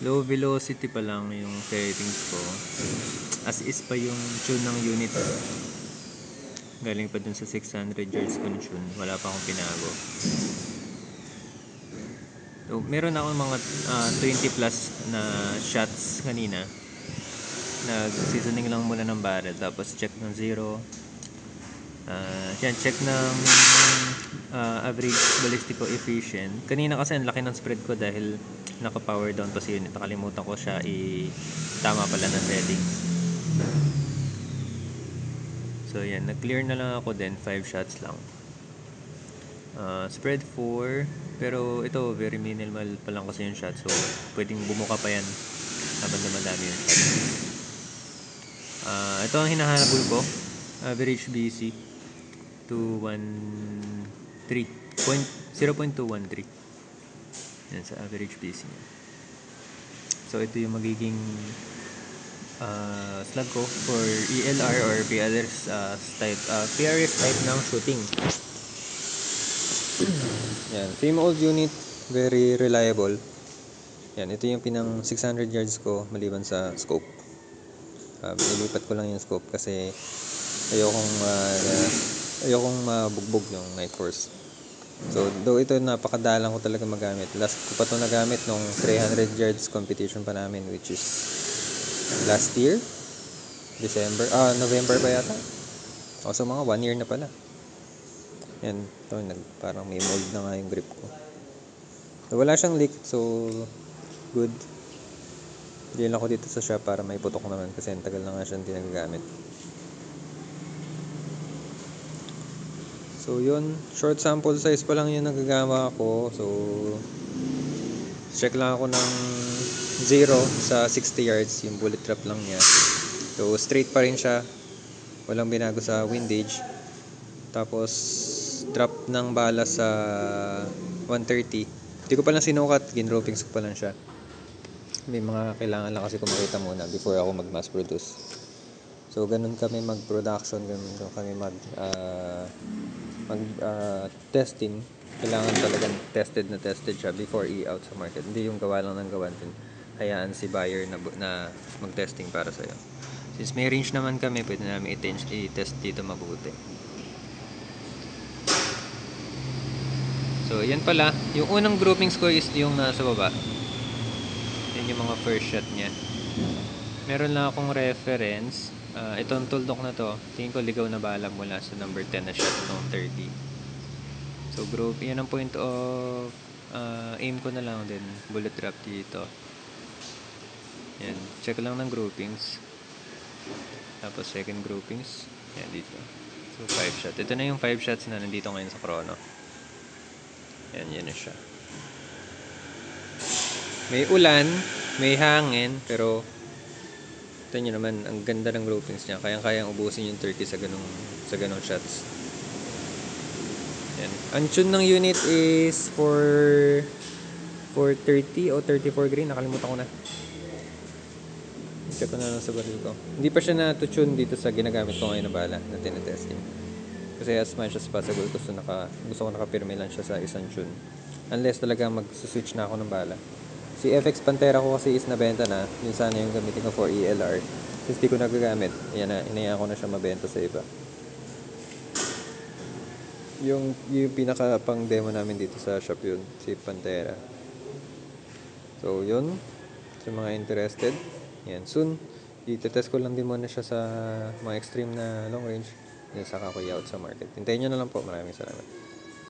Low velocity pa lang yung settings ko. As is pa yung tune ng unit. Galing pa dun sa 600 Hz ko na tune. Wala pa akong pinago. So, meron akong mga 20 plus na shots kanina. Nag-seasoning lang muna ng barrel. Tapos check ng 0. Check ng average ballistic coefficient. Kanina kasi ang laki ng spread ko dahil naka-power down pa sa unit. Nakalimutan ko siya tama pala ng setting. So yan, nag-clear na lang ako din. 5 shots lang. Spread 4. Pero ito, very minimal pa lang kasi yung shot. So pwedeng bumuka pa yan habang dumadami yung shot. Ito ang hinahanapul ko. Average BC 0.213. Yan sa average BC niya. So ito yung magiging slug ko for ELR or PRS type ng shooting. Yan, same old unit, very reliable. Yan, ito yung pinang 600 yards ko maliban sa scope. Ilipat ko lang yung scope kasi ayokong mabugbog yung Night Force. So, though ito napakadalang ko talaga magamit. Last ko pa ito nagamit nung 300 yards competition pa namin, which is last year, November pa yata. So mga 1 year na pala. Yan, ito, parang may mold na nga yung grip ko. So, wala siyang leak, so good. Diyan ako dito sa shop para may putok naman kasi ang tagal na nga siyang tinagamit. So yun, short sample size pa lang yung nagagawa ko. So check lang ako ng 0 sa 60 yards, yung bullet trap lang niya. So straight pa rin siya, walang binago sa windage. Tapos drop ng bala sa 130. Hindi ko pa lang sinukat, ginropings ko pa lang siya. May mga kailangan lang kasi kumakita muna before ako mag mass produce. So ganun kami mag production, ganun kami mag testing. Kailangan talagang tested siya before i-out sa market. Hindi yung gawa lang ng gawan din. Hayaan si buyer na mag-testing para sa'yo. Since may range naman kami, pwede namin i-test dito mabuti. So yan pala, yung unang groupings ko is yung nasa baba. Yan yung mga first shot niya. Meron lang akong reference. Itong tuldok na to, tingin ko ligaw na bala mula sa number 10 na shot ng 30. So group, yan ang point of aim ko na lang din. Bullet drop dito. Yan, check lang ng groupings. Tapos second groupings. Yan dito. So 5 shot. Ito na yung 5 shots na nandito ngayon sa chrono. Yan na siya. May ulan, may hangin, pero ito nyo naman, ang ganda ng groupings niya. Kayang-kayang ubusin yung turkey sa ganong shots. Yan. Ang tune ng unit is for 30 o 34 grain. Nakalimutan ko na. Check ko na lang sa baril ko. Hindi pa siya na-tune dito sa ginagamit ko ngayon na bala na tinetesting. Kasi as much as possible, gusto ko nakapirme lang siya sa isang tune. Unless talaga mag-switch na ako ng bala. Si FX Pantera ko kasi is nabenta na. Yun sana yung gamitin ko for ELR. Since di ko nagagamit, inayaan ko na siya mabenta sa iba. Yung pinaka pang demo namin dito sa shop yun, si Pantera. So yun, sa mga interested, yan, soon i-test ko lang din muna siya sa mga extreme na long range. Then saka ko i-out sa market. Hintayin nyo na lang po. Maraming salamat.